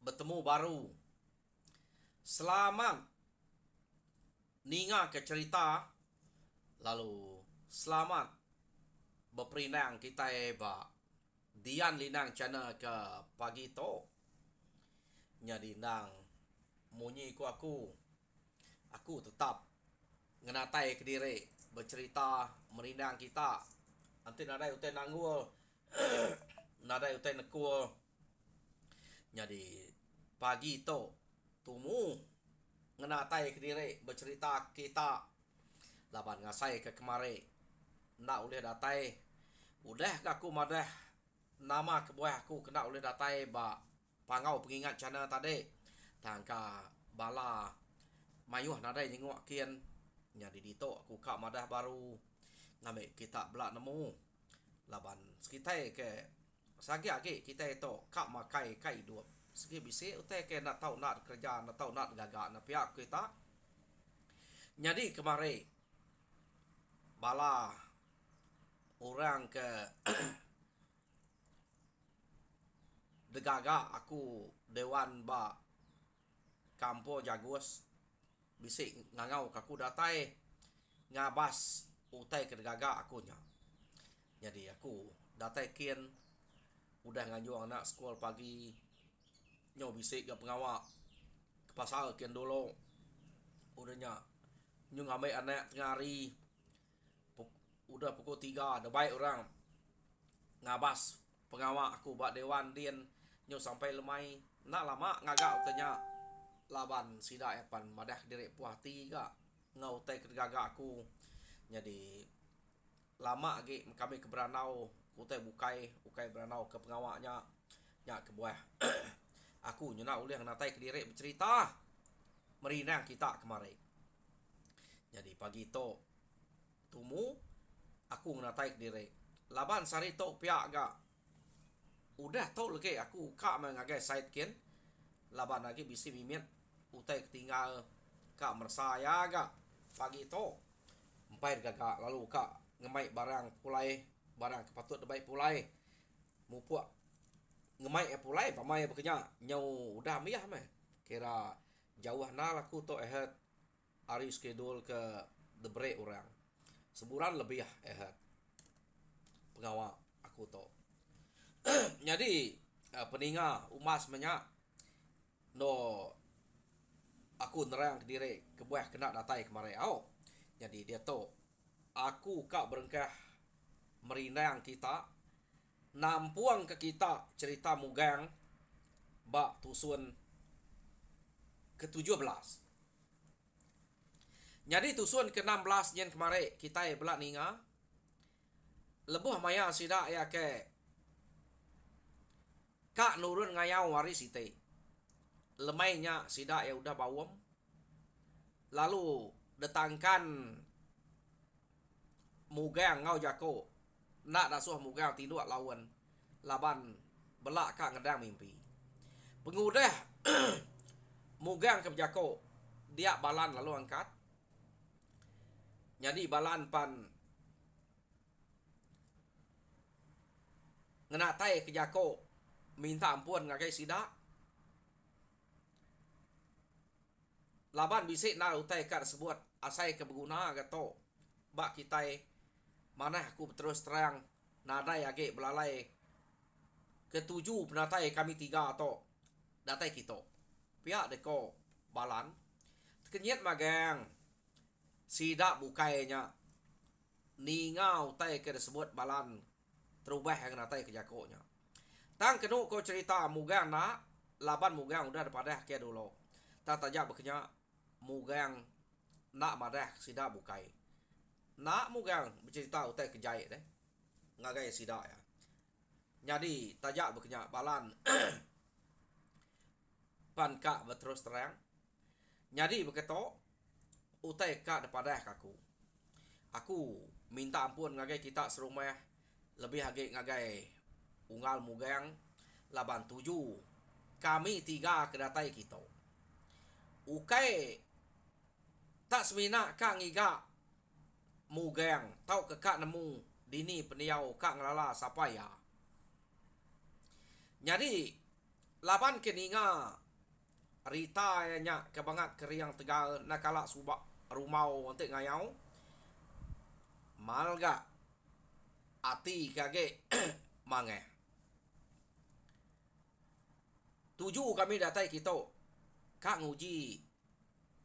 bertemu baru. Selamat ninga ke cerita, lalu selamat berperinang kita Dian linang channel ke pagi to. Jadi nang munyi ku aku tetap ngenatai ke diri bercerita merindang kita. Nanti nadai utai nanggul, nadai utai nekul. Jadi pagi to tumu ngenatai ke diri bercerita kita laban ngasai ke kemari nak boleh datai udah aku madah nama kebuah aku kena oleh datai pangau pengingat channel tadi tangka bala mayuh nadai nyengok kian jadi dito aku kak madah baru ngambil kita belak nemu laban sekitai ke sagi agi kita itu kak makai kai dua segi bisi utai ke nak tahu nak kerja nak tahu nak gagak nak pihak kita jadi kemari bala orang ke degaga aku dewan kampo jagus bisik ngangau kaku datai ngabas utai ke degaga akunya. Jadi aku datai kian udah ngajuang anak sekolah pagi nyo bisik ke pengawak ke pasar kian dulu udahnya nyo ngambil anak tengah hari udah pukul 3 ada baik orang ngabas pengawak aku buat dewan dian nyo sampai lemai nak lama ngagak tanya laban sidak yapan madah direk puah tiga ngau tai kergaga aku jadi lama lagi kami ke beranau utai bukai beranau ke pengawaknya nya ke buah aku nyo nak ulih natai ke direk bercerita merinang kita kemari. Jadi pagi to tumu aku natai ke direk laban sari to piak ga udah tau lagi aku kak mengagai side kin laban lagi bisi mimit utai ketinggal kak mersaya ga pagi to empai gagak lalu kak ngemai barang pulai barang kepatut debai pulai mupuak ngemai pulai pamai bekenya nyau udah miah meh kira jauh na aku to hari schedule ke the break orang sebulan lebih pengawal aku to. Jadi peninga umas banyak no aku nerang ke diri kebuah kena datai kemarin jadi dia to aku kak berengkah merinang kita nampuang ke kita cerita mugang bak tusun ke-17. Jadi tusun ke-16 yen kemarin kita belak ninga lebuh maya sidak ya ke kak nurun ngayau waris ite lemainya sidak ya udah bawem lalu datangkan mugang ngau jako nak dasuh mugang tinduak lawan laban belak kak ngedang mimpi pengudah mugang ke jako dia balan lalu angkat jadi balan pan ngenatai ke jako minta ampun ngagai sidak laban bisik na utai kat sebut asai ke berguna gato bak kitai mana aku terus terang nadai age belalai ketujuh penatai kami tiga to datai kita pihak deko balan kenyet magang sidak bukainya ningau tai ke disebut balan terubah yang natai ke jakonya tang kenu ko cerita mugang na laban mugang udah daripada kia dulu tang tajak bekenya mugang nak madah sidak bukai nak mugang bercerita utai kejait ngagai sidak ya jadi tajak bekenya balan pan kak berterus terang jadi beketo utai kak daripada aku minta ampun ngagai kita serumah lebih hagi ngagai unggal mugang laban 7 kami 3 kedatai kita ukai tak semina kak ngiga mugang tau ke kak nemu dini peniau kak ngelala sapa ya jadi laban keninga rita nya kebangat keriang tegal nakala subak rumau untuk ngayau malga ati kage mange tuju kami datai kita kak nguji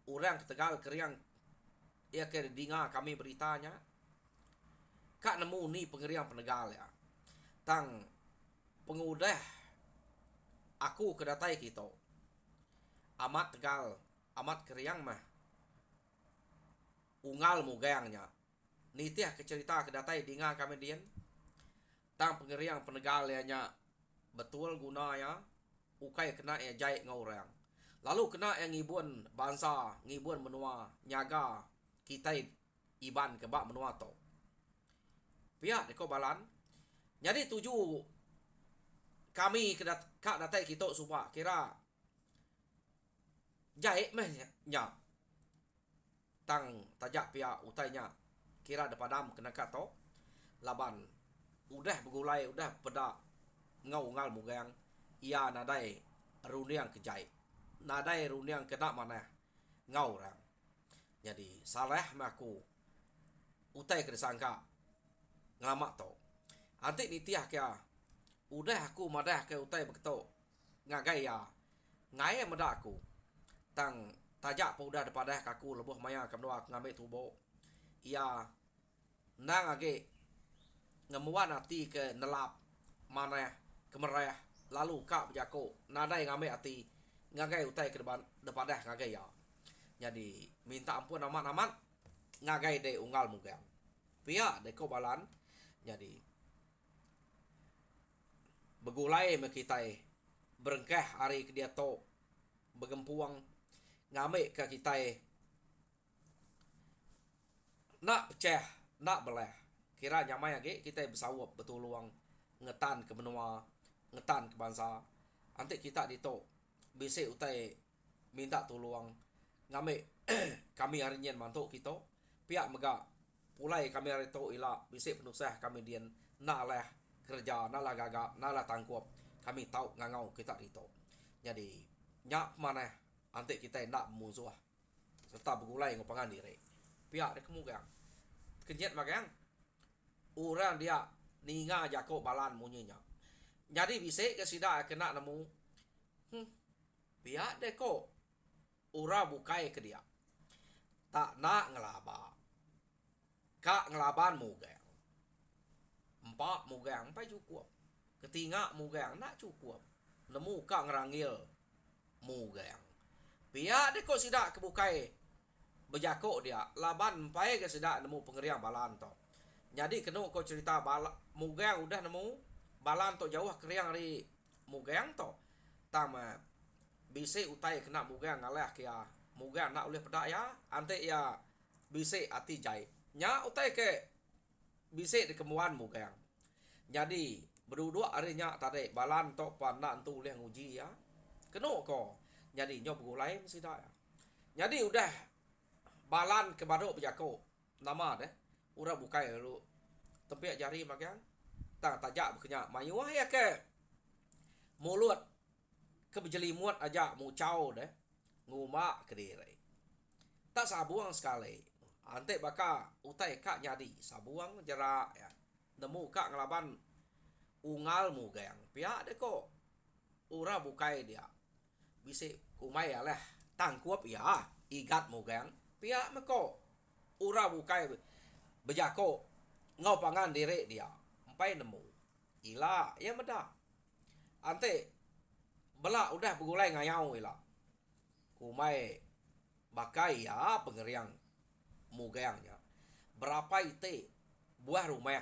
orang ke tegal keriang ya ke dinga kami beritanya kak nemu ni pengeriang penegal ya tang pengudah aku kedatai kita amat tegal amat keriang mah ungal mugayangnya nitiah kecerita kedatai dinga kami dian tang pengeriang penegal nya betul guna ya ukai kena ya jai ngorang lalu kena yang ngibun bangsa ngibun menua nyaga kita iban kebak menua to pihak deko balan jadi tuju kami kak datai kita semua kira jahit meh nya tang tajak pihak utainya kira depadam kena kato laban udah begulai udah peda ngau ngal mugang ia nadai runiang kejai nadai runiang kena mana ngau orang jadi salah maku utai kersangka ngelamak to antik nitiah kya udah aku madah ke utai beketo ngagai ya ngai madah aku tang tajak pa udah depadah kaku lebuh maya kamdoa ngambil tubo ia nang age ngemuan ati ke nelap mana kemerah lalu kak berjako nadai ngambil ati ngagai utai ke depadah ngagai ya jadi minta ampun amat-amat ngagai de unggal mugang pihak de ko balan jadi begulai me kitai berengkah hari ke dia to begempuang ngambil ke kitai nak pecah nak belah kira nyamai lagi kita bersawap betul luang ngetan ke benua ngetan ke bangsa antik kita dito bisik utai minta tolong ngambil kami hari nyen mantuk kita pihak mega pulai kami hari to ila bisik penusah kami dian nak lah kerja nak lah gagap nak lah tangkup kami tahu ngangau kita dito jadi nyak mana antik kita nak musuh serta begulai ngopangan diri pihak dia kemugang kenyat magang orang dia ninga jako balan munyinya jadi bisik ke sida kena nemu pihak dia ko ura bukai ke dia tak nak ngelaba kak ngelaban mugang empat mugang empat cukup ketingak mugang nak cukup nemu kak ngerangil mugang pihak dia ko sida kebukai berjakok dia laban pai ke sedak nemu pengeriang balan to jadi kena kau cerita mugang udah nemu balan to jauh keriang ri mugang to tama bise utai kena mugang ngalah kia mugang nak oleh pedak ya ante ya bise ati jai nya utai ke bise di kemuan mugang jadi berdua harinya tadi balan to pandan tu oleh nguji ya kena ko jadi nyob gulai mesti dah ya jadi udah balan ke badok berjako nama deh ura bukai lu tempat jari makan tak tajak berkenyak mayu ya ke mulut ke berjelimuat aja mucau deh ngumak ke diri tak sabuang sekali ante baka utai kak nyadi sabuang jerak ya nemu kak ngelaban ungal mugang pihak deh kok ura bukai dia bisik kumai lah tangkup ya igat mugang pihak meko ura bukai berjako ngau pangan diri dia empai nemu ila ya meda ante belak udah begulai ngayau ila kumai bakai ya pengeriang mugayangnya berapa ite buah rumah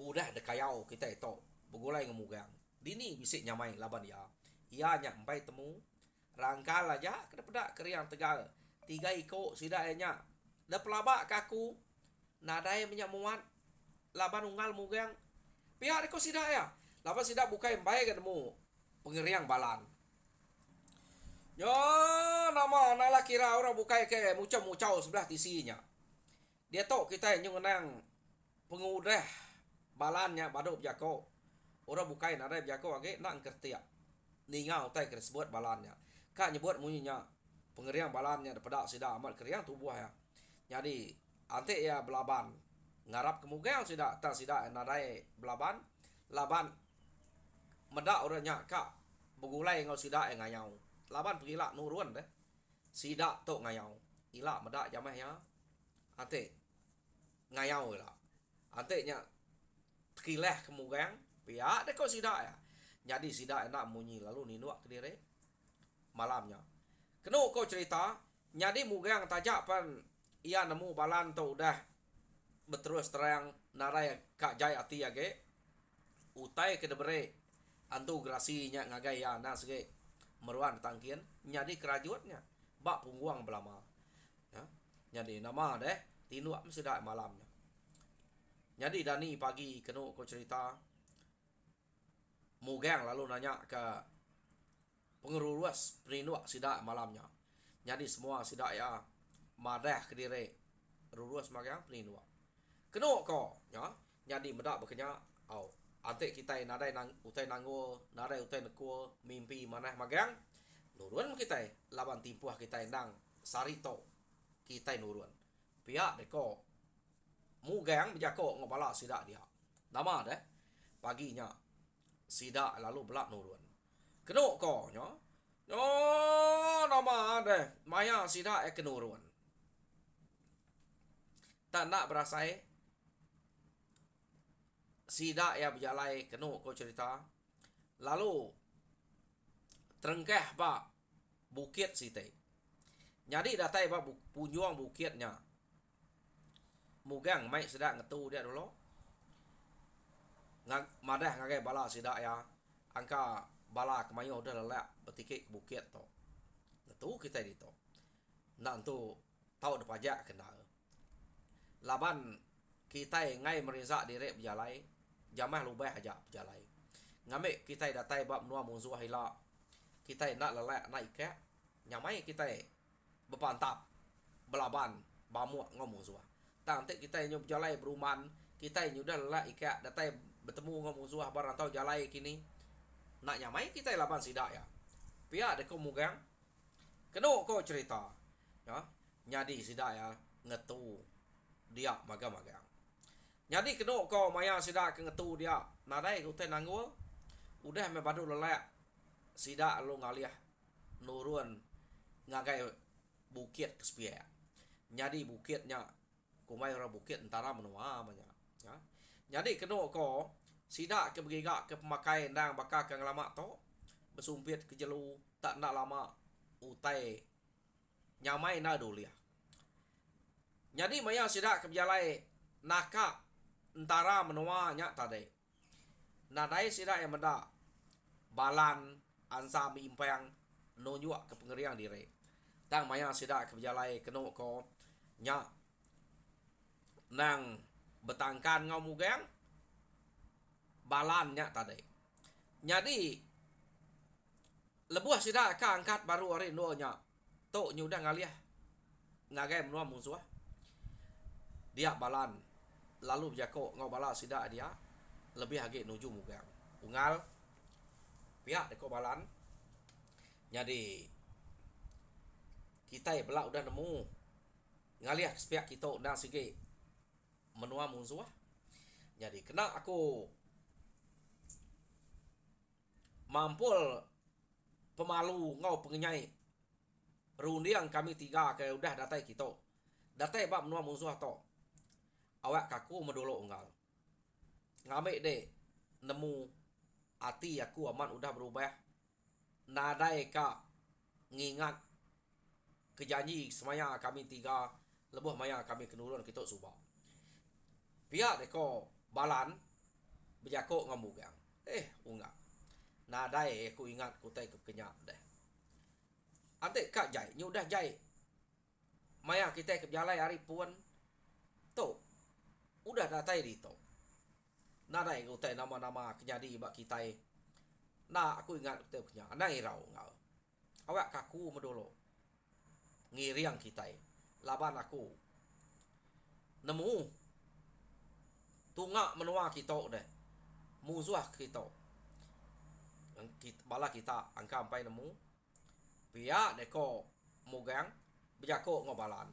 udah dekayau kita itu begulai ngemugang dini bisik nyamai laban ya ia nya empai temu rangkal aja kedapeda keriang tegal 3 ikut sidaknya dah pelabak kaku nadai minyak muat laban ungal mugang pihakiko sidak ya laban sidak bukai baik ketemu pengeriang balan yo nama nala kira orang bukai ke mucau sebelah tisinya dia tok kita yang nang pengudah balannya badok jako orang bukai nadai jako age nak kertia ningau tai ke sebut balannya. Kak nyebut munyinya pengeriang balannya daripada sida amat keriang tubuh ya. Jadi ante ya belaban ngarap kemugang sida ta sida nadai belaban laban medak orangnya kak begulai ngau sida ngayau. Laban pergilah nurun deh. Sida tok ngayau. Ila medak jamah ya. Ante ngayau lah. Ante nya kileh kemugang pihak deh kau sida ya. Jadi sida enak munyi lalu ninuak ke diri malamnya. Kenu kau cerita nyadi mugang tajak pan ia nemu balan tu udah berterus terang narai kak jai ati age utai ke debere antu grasinya ngagai ya nas ge meruan tangkian nyadi kerajutnya bak pungguang belama ya nyadi nama deh tinuak mesti dak malamnya. Jadi dani pagi kenu kau cerita mugang lalu nanya ke pengeruas peninuak sidak malamnya. Jadi semua sidak ya madah ke diri rurus magang peninuak. Kenu ko ya. Jadi medak berkenya au. Ante kita nadai nang utai nanggo nadai utai neko mimpi manah magang nurun kita lawan timpuh kita nang sarito kita nurun. Pihak deko mugang berjako ngobala sidak dia. Nama deh paginya sidak lalu belak nurun. Kenu ko nya. Nama deh maya sidak kenurun. Tak nak berasai sidak ya berjalai kenu ko cerita. Lalu terengkeh ba bukit sitai. Jadi datai ba punjuang bukitnya. Mugang mai sidak ngetu dia dulu. Madah ngagai bala sidak ya. Angka bala kemayo udah lelak betikik bukit to. Ngetu kita di to. Nak tu tahu de pajak kena. Laban kita ngai merizak direk berjalai. Jamah lubah aja berjalai. Ngambil kita datai bab menua musuh hila. Kita nak lelak nak ikat. Nyamai kita berpantap. Belaban. Bamuak ngom musuh. Nanti kita nyup jalai beruman. Kita nyudah lelak ikat. Datai bertemu ngom musuh barang tau jalai kini. Nak nyamai kita laban sidak ya. Pihak deko mugang. Kenu ko cerita. Ya. Nyadi sidak ya. Ngetu. Dia magang-magang. Jadi kenu ko maya sidak ke ngetu dia. Nadai utai nanggo. Udah me badu lelak. Sidak lu ngaliah. Nurun. Ngagai bukit kesepiak. Jadi bukitnya. Kumai orang bukit antara menua banyak. Ya. Jadi kenu ko. Sidak ke bergigak ke pemakai nang bakal ke ngelama to. Bersumpit ke jelu. Tak nak lama. Utai. Nyamai na dulia. Jadi maya sidak ke berjalai. Nakak. Antara menua nyak tadi. Nadai sidak yang mendak. Balan. Ansa mimpang. Nonyuak ke pengeriang diri. Tang maya sidak ke berjalai. Kenu ko. Nyak. Nang betangkan ngau mugang. Balannya tadi. Jadi lebuh sidak ka angkat baru hari nya. Tok nyudah ngaliah. Ngagai menua musuh. Dia balan. Lalu berjako ngau bala sidak dia. Lebih lagi nuju mugang. Ungal. Pihak deko balan. Jadi kita belak udah nemu. Ngaliah sepiak kita udah sige. Menua musuh. Jadi kena aku mampul pemalu ngau pengenyai rundiang kami tiga ke udah datai kita. Datai bab menua musuh to. Awak kaku medolo unggal. Ngamik dek nemu ati aku aman udah berubah. Nadai ka ngingat kejanji semaya kami tiga lebuh maya kami kenurun kita subah. Pihak deko balan berjakok ngamugang. Unggah. Nadai aku ingat kutai kekenyak deh. Ante kak jai, nyudah jai. Maya kita ke jalai hari puan. Tu. Udah datai di tu. Nadai kutai nama-nama kenyadi bak kita. Nah aku ingat kutai kekenyak. Nai rau ngau. Awak kaku medolo. Ngiriang kita. Laban aku. Nemu. Tungak menua kita deh. Musuh kita. bala kita angka ampai nemu pia deko mugang bejako ngobalan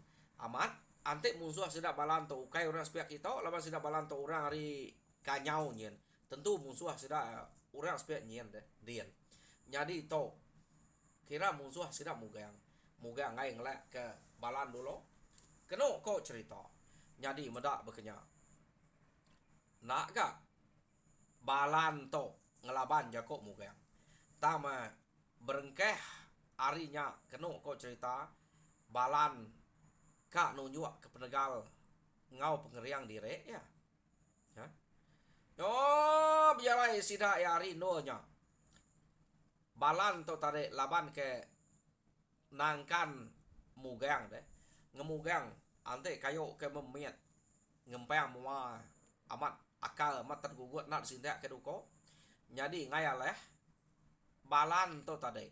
amat ante musuh sidak balan to ukai orang sepiak kita laban sidak balan to orang hari kanyau nyen tentu musuh sidak orang sepiak nyen deh dian jadi to kira musuh sidak mugang ngai ngelak ke balan dulu keno ko cerita jadi medak berkenya nak gak balan to ngelaban jako mugang tama berengkeh harinya keno ko cerita balan kak nunjuk ke penegal ngau pengeriang dire ya oh biarai sida ya hari nonya balan to tarik laban ke nangkan mugang deh ngemugang ante kayo ke memiat ngempang mua amat akal amat tergugut nak sindak ke duko jadi ngayaleh balan to tadi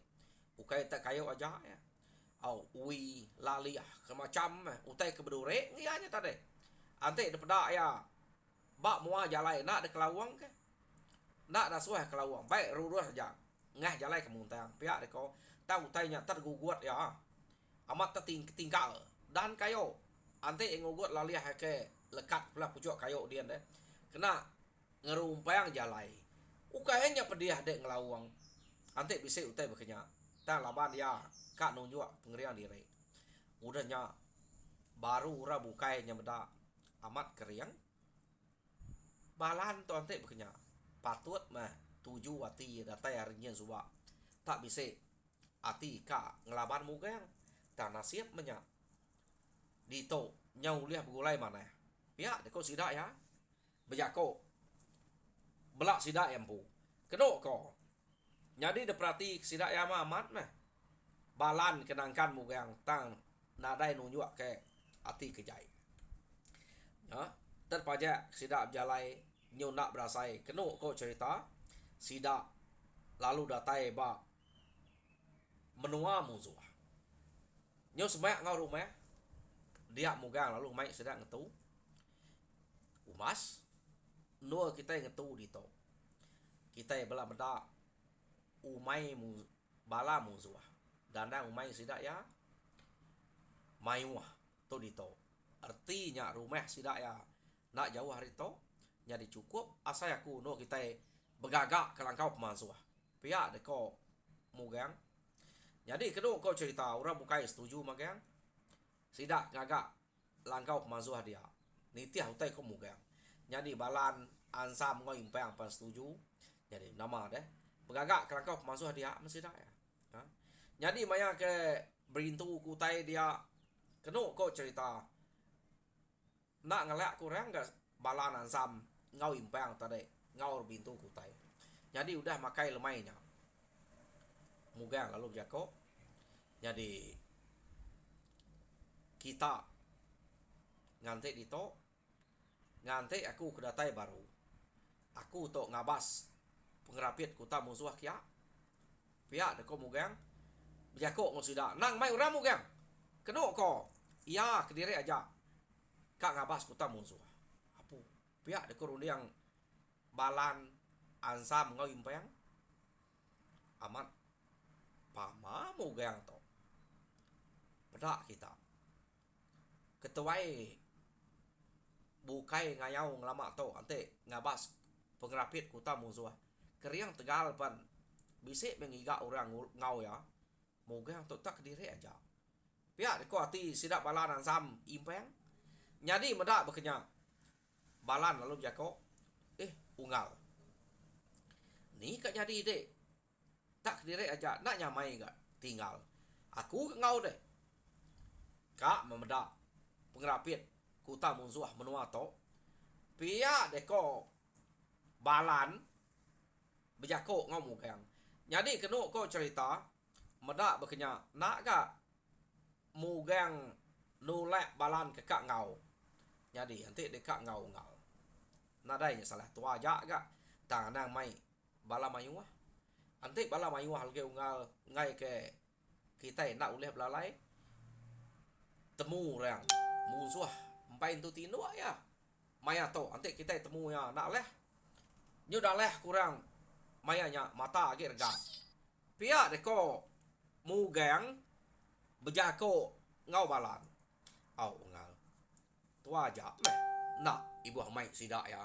ukai tak kayo aja ya au ui lali semacam utai ke bedure ngianya tadi ante de pedak ya bak mua jalai nak de kelawang ke nak dah suah kelawang baik ruruh saja ngah jalai ke muntang pihak de ko tahu tanya tergugut ya amat tertinggal dan kayo ante ngugut lali ke lekat pula pucuk kayo dia deh kena ngerumpang jalai ukainya pediah dek ngelawang ante bisa utai berkenya tak laban ya kak nunjuk pengerian diri udahnya baru ura bukainya beda amat keriang balan tu ante berkenya patut mah tuju hati datai harinya suba tak bisa hati kak ngelaban mugang tak nasib menya dito nyau liah begulai mana pihak deko sidak ya bejako belak sidak yang pu keno ko jadi deprati sidak ya amat mah balan kenangkan mugang tang nadai nunjuk ke hati kejai ya terpajak sidak jalai nyunak berasai keno ko cerita sidak lalu datai ba menua musuh nyo semak ngau rumah dia mugang lalu mai sidak ngetu umas nua kita ngetu dito kita bela beda umai bala musuh dana umai sidak ya maiwah to dito artinya rumah sidak ya nak jauh hari to jadi cukup asa aku no kita begagak ke langkau pemasuah pihak deko mugang jadi kedua kau cerita orang bukai setuju magang sidak gagak langkau pemasuah dia nitiah utai ko mugang jadi balan ansam ngoi impang pas setuju jadi nama deh begagak ke langkau pemasuah dia mesti dak ya jadi maya ke berintu kutai dia keno ko cerita nak ngelak kurang gak balan ansam ngau impang tadi ngau bintu kutai jadi udah makai lemainya mugang lalu jako jadi kita ngante dito ngante aku kedatai baru aku tok ngabas pengerapit kuta musuh kia pihak deko mugang jako ngosida nang mai ura mugang keno ko iya kediri aja kak ngabas kuta musuh apu pihak deko rundiang balan ansam ngau impang amat pama mugang to bedak kita ketuai bukai ngayau ngelama to ante ngabas pengerapit kuta musuh keriang tegal pan bisik mengiga orang ngau ya mugang to tak kediri aja pihak deko hati sidak balan ansam impang jadi medak bekenya balan lalu jako unggal ni kak jadi dek tak kediri aja nak nyamai gak tinggal aku ngau deh kak memedak pengerapit kuta musuh menua to pihak deko balan bejako ngau mugang jadi keno ko cerita medak bekenya nak gak mugang nolak balan ke kak ngau jadi nanti dekat ngau nadainya salah tua aja gak tanang mai bala mayuah nanti bala mayuah lagi unggal ngai ke kita nak uleh belalai temu orang musuh empai tu tinu ya maya to nanti kita temu ya nak leh nyu dah leh kurang mayanya mata age regas. Pia deko mugang bejako ngau balan. Au ngal. Tua aja meh. Nak ibu hamai sidak ya.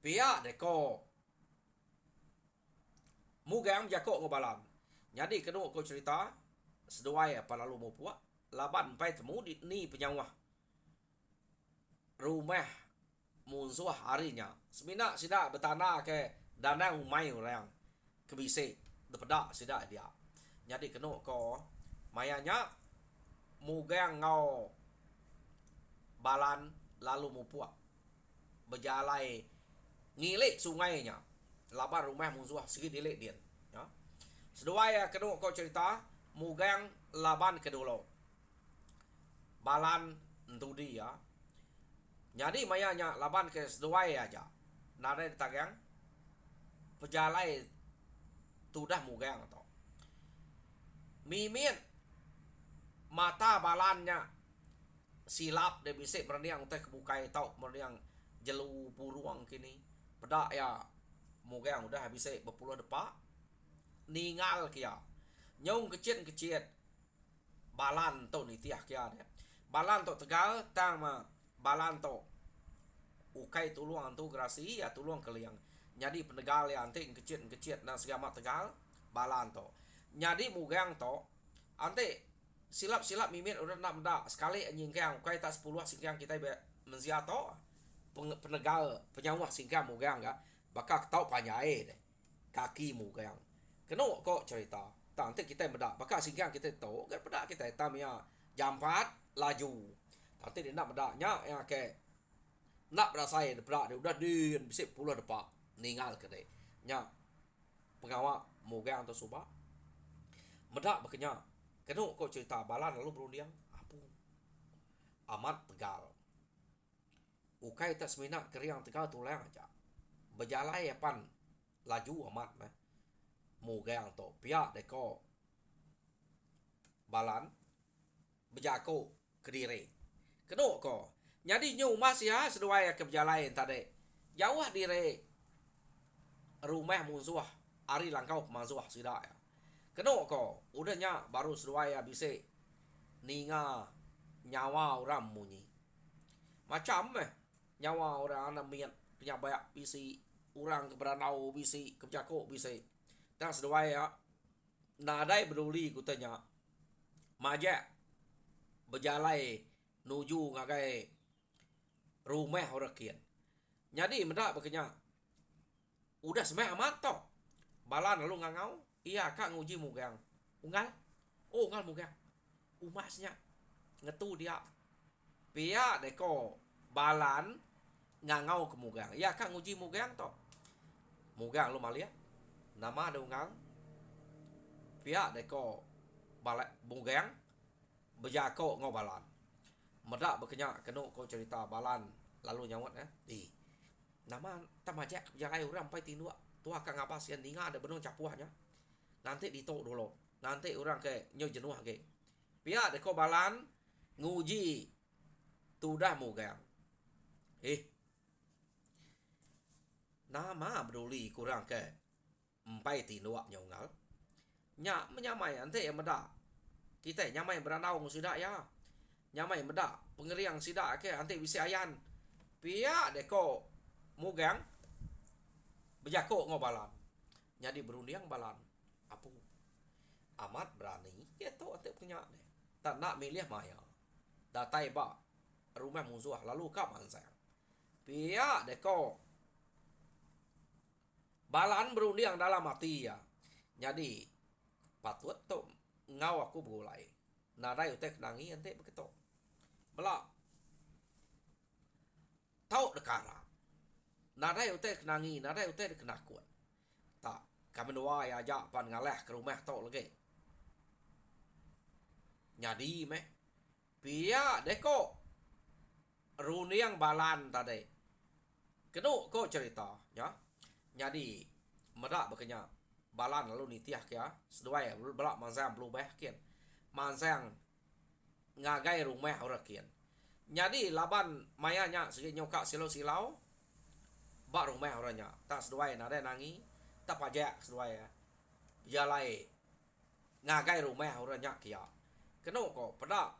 Pia deko mugang bejako ngau balan. Jadi kena ko cerita seduai apa lalu mau puak laban pai temu di ni penyawah rumah musuh harinya semina sida bertanah ke dana umai orang kebise depedak sida dia jadi kena ko mayanya mugang ngau balan lalu mau puak berjalai ngilik sungainya laban rumah musuh sikit dilik dia ya seduai kena ko cerita mugang laban kedolo balan entu dia jadi mayanya laban ke seduai aja nare tagang pejalai tudah mugang to mimit mata balannya silap de bisik merniang teh kebukai tau merniang jelu puruang kini pedak ya mugang udah bisik berpuluh depak ningal kia nyong kecil balan to ni tiah kia dia balan to tegal tang ma balan to ukai tuluang tu grasi ya tuluang keliang jadi penegal ya ante kecil na segama tegal balan to jadi mugang to ante silap mimit udah nak menda sekali anjing kang ukai tak 10 singkang kita mensia to penegal penyawah singkang mugang ga bakak tau panyai deh kaki mugang kena kok cerita nanti kita bedak bakal singkang kita tahu kan bedak kita tamia jam 4 laju nanti dia nak bedaknya ya ke nak berasai bedak dia udah di bisik puluh depak ningal ke deh nya pengawak mugang atau subak bedak bekenya kena kok cerita balan lalu berundiang apu amat tegal ukai tak semina keriang tegal tulang aja berjalai pan laju amat meh mugang to pihak deko balan bejako kediri kena ko jadi nyu mas ya seduai ke berjalai tadi jauh dire rumah musuh ari langkau musuh sida ya kena ko udahnya baru seduai bisa ninga nyawa orang munyi macam nyawa orang anak miat punya banyak bisi orang keberanau bisi kebejako bisi dan seduai ya nadai peduli kutanya majak berjalai nuju ngagai rumah orang kian jadi mendak bekenya udah semai amat to balan lalu ngangau iya kak nguji mugang unggal unggal mugang umasnya ngetu dia pia deko balan ngangau ke mugang iya kak nguji mugang to mugang lu malia nama ada unggal pihak deko balak mugang bejako ngau balan medak bekenya kena ko cerita balan lalu nyawat di nama tamajak jalai orang pai tindua tua kang apa sian dinga ada benung capuahnya nanti ditok dulu nanti orang ke nyo jenuh ke pihak deko balan nguji tudah mugang nama peduli kurang ke empai tindua nyongal nya menyamai ante yang meda kita nyamai beranau sudah ya nyamai meda pengeriang sida ke ante bisi ayan pia deko mugang bejako ngobalan jadi berundiang balan apu amat berani ya to ante punya deh tak nak milih maya datai ba rumah musuh lalu kapan saya pia deko balan berundiang dalam hati ya jadi patut tu ngau aku berulai nadai utek nangi ante begitu belak tau dekara nadai utek nangi nadai utek kenakuan tak kami dua ya ajak pan ngaleh ke rumah tau lagi jadi meh pia deko runiang balan tadi kenu ko cerita ya jadi medak bekenya balan lalu nitiah kia seduai belak manzang belum kian manzang ngagai rumah orang kian jadi laban mayanya segi nyokak silau bak rumah orangnya tak seduai nada nangi tak pajak sesuai ya. Jalai ngagai rumah orangnya kia. Keno ko pada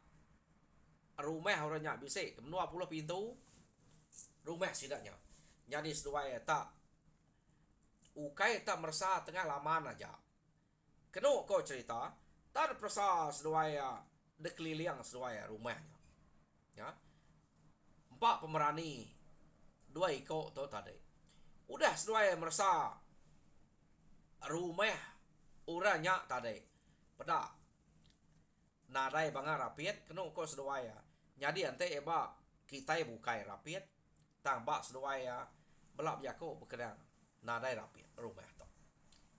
rumah orangnya bisa menua puluh pintu rumah sidaknya. Jadi sesuai tak ukai tak merasa tengah laman aja. Keno ko cerita tak perasa sesuai dekeliling sesuai rumahnya. Ya. 4 pemerani 2 ikut tu tadi. Udah sesuai merasa rumah orangnya tadi. Pada nadai banga rapiat kena ko sesuai ya. Jadi ante eba kita bukai rapiat tambah sesuai ya belak jako bekerja nadai rapiat rumah tu.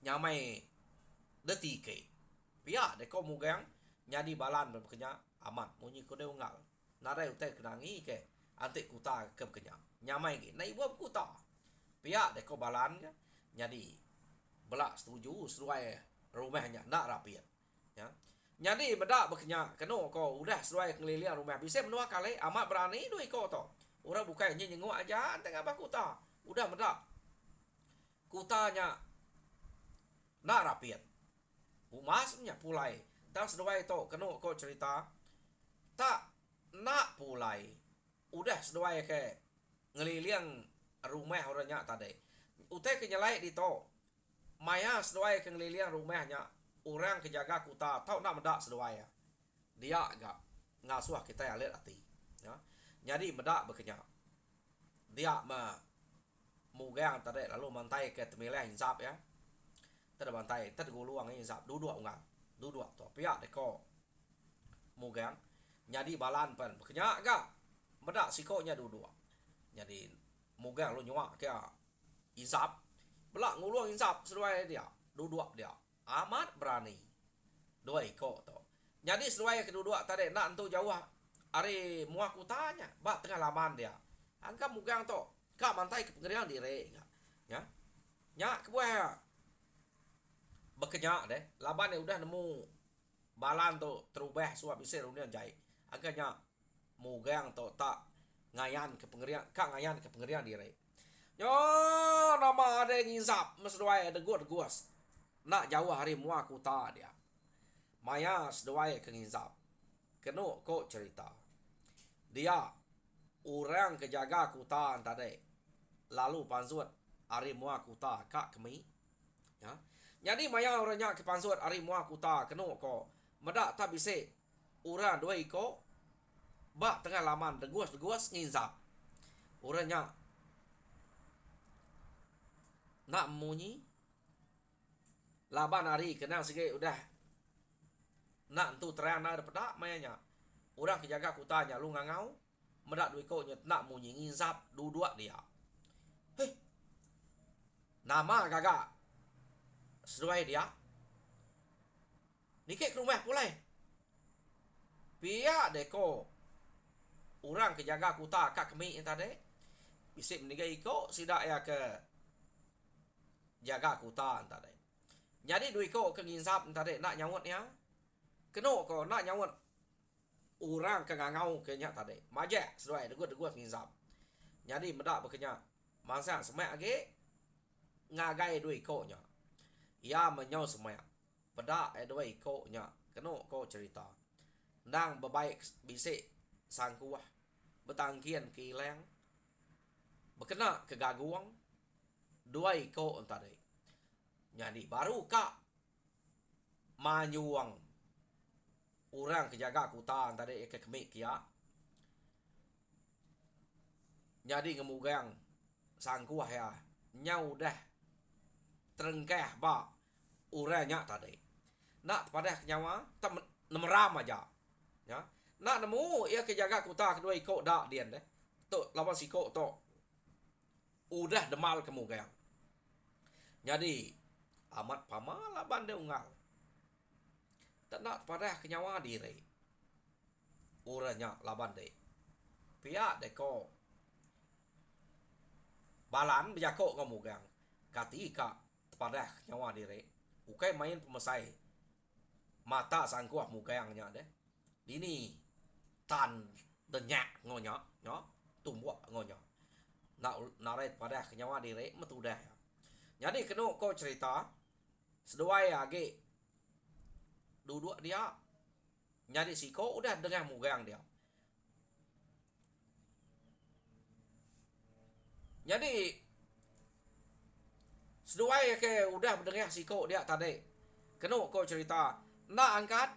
Nyamai detike. Pia de ko mugang jadi balan bekerja aman munyi ko de ungal. Nadai utai kenangi ke ante kuta ke bekerja. Nyamai ke nai buat kuta. Pia de ko balan ke jadi belak setuju sesuai rumahnya nak rapiat. Ya. Jadi bedak bekerja kena ko udah sesuai keliling rumah bisa menua kali amat berani doi ko to. Orang bukan nyengok aja tengah apa kuta. Udah bedak. Kutanya nak rapiat. Umasnya pulai. Tak sesuai to kena ko cerita tak nak pulai. Udah sesuai ke ngeliling rumah orangnya tadi. Utai kenyalai di to. Maya sesuai ke ngeliling rumahnya. Orang kejaga kuta tahu nak medak sesuai ya. Dia agak ngasuh kita ya lihat hati. Ya. Jadi medak bekerja. Dia mugang tadi lalu mantai ke temileh insap ya. Tadi bantai, tadi guluang insap duduk ungang. Duduk tu pihak deko mugang. Jadi balan pen bekerja agak medak sikonya duduk. Jadi mugang lu nyuak ke insap. Belak nguluang insap sesuai dia. Duduk dia. Amat berani. 2 ikut tu. Jadi sesuai kedua tadi nak tu jauh hari muak kutanya, bak tengah laman dia. Angka mugang tu, kak mantai ke pengerian dire ya. Nya kebuah bekerja deh. Laban dia udah nemu balan tu terubah suap bisa runian jai. Agaknya mugang tu tak ngayan ke pengerian, kak ngayan ke pengerian dire. Yo nama ada ngisap mesduai degut-degus. Nak jauh hari muak kuta dia. Maya seduai ke ngisap. Kena ko cerita. Dia orang kejaga kuta tadi. Lalu pansut hari muak kuta kak kemi. Ya. Jadi maya orangnya ke pansut hari muak kuta kena ko. Medak tak bisa orang 2 ko. Bak tengah laman degus-degus ngisap. Orangnya nak munyi laban hari kena sikit udah nak tu terang nak pedak mayanya orang kejaga kutanya lu ngangau medak 2 ko nak munyi ngisap duduk dia. Heh. Nama gagak sesuai dia. Nikik ke rumah pulai. Pihak deko orang kejaga kuta kak kemi tadi. Bisik menigai ko sidak ya ke jaga kuta tadi. Jadi 2 ko ke ngisap tadi nak nyawut ya. Kena ko nak nyawut orang ke ngangau ke nya tadi. Majak sesuai degut-degut ngisap. Jadi medak bekerja. Masa semak lagi ngagai 2 ko nya. Ia menyau semak. Pedak 2 ko nya. Kena ko cerita. Nang bebaik bisik sangkuah. Betangkian kileng. Berkena kegaguang. 2 ko tadi. Jadi baru kak manyuang orang kejaga kuta tadi ke kemik kia. Jadi ngemugang sangkuah ya. Nyau dah terengkah ba orangnya tadi. Nak pada nyawa tak nemeram aja. Ya. Nak nemu ia kejaga kuta kedua ikut dak dian deh. Tok lawan siko tok. Udah demal kemugang. Jadi amat pamala bande ungal. Tak nak pada kenyawa diri. Orangnya laban de. Pihak deko balan berjako ngomugang. Katika pada kenyawa diri. Ukai main pemesai. Mata sangkuah mugangnya deh. Ini tan denyak ngonya, nyo tumbuk ngonya. Nak narai pada kenyawa diri metudah. Jadi kena kau cerita seduai age duduk dia nyari siko udah dengan mugang dia. Jadi seduai ke udah mendengar siko dia tadi. Kena kau cerita nak angkat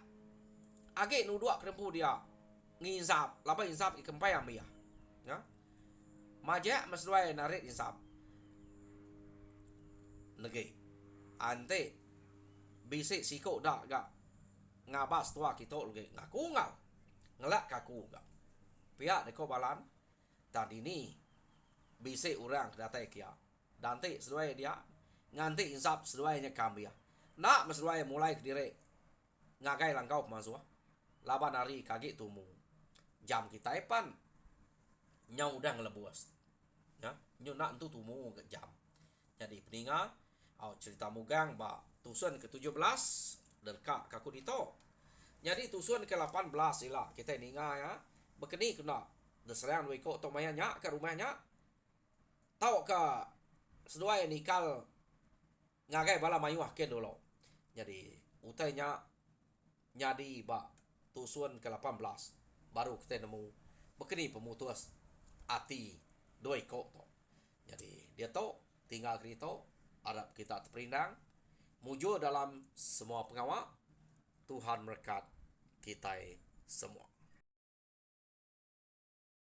age nuduk kerempu dia ngisap, lapa insap ikempai ambil ya. Majak masduai narik insap. Nege. Ante bisik siko dak gak ngabas tua kita lagi ngaku ngau ngelak kaku gak pihak deko balan tadi ni bisik orang datai kia dante sesuai dia nganti insap sesuainya kambia nak sesuai mulai ke dire ngagai langkau masuk laban hari kaki tumu jam kita epan nyau udah ngelebuas ya nyu nak entu tumu ke jam jadi peninga cerita mugang ba tusun ke-17 derka kaku dito. Jadi tusun ke-18 sila kita ninga ya. Bekeni kena deserang weko to mayanya ke rumahnya. Tau ka seduai nikal ngagai bala mayuah ken dulu. Jadi utainya nyadi ba tusun ke-18 baru kita nemu bekeni pemutus ati doi ko to. Jadi dia to tinggal krito harap kita terperindang mujur dalam semua pengawal. Tuhan berkat kita semua.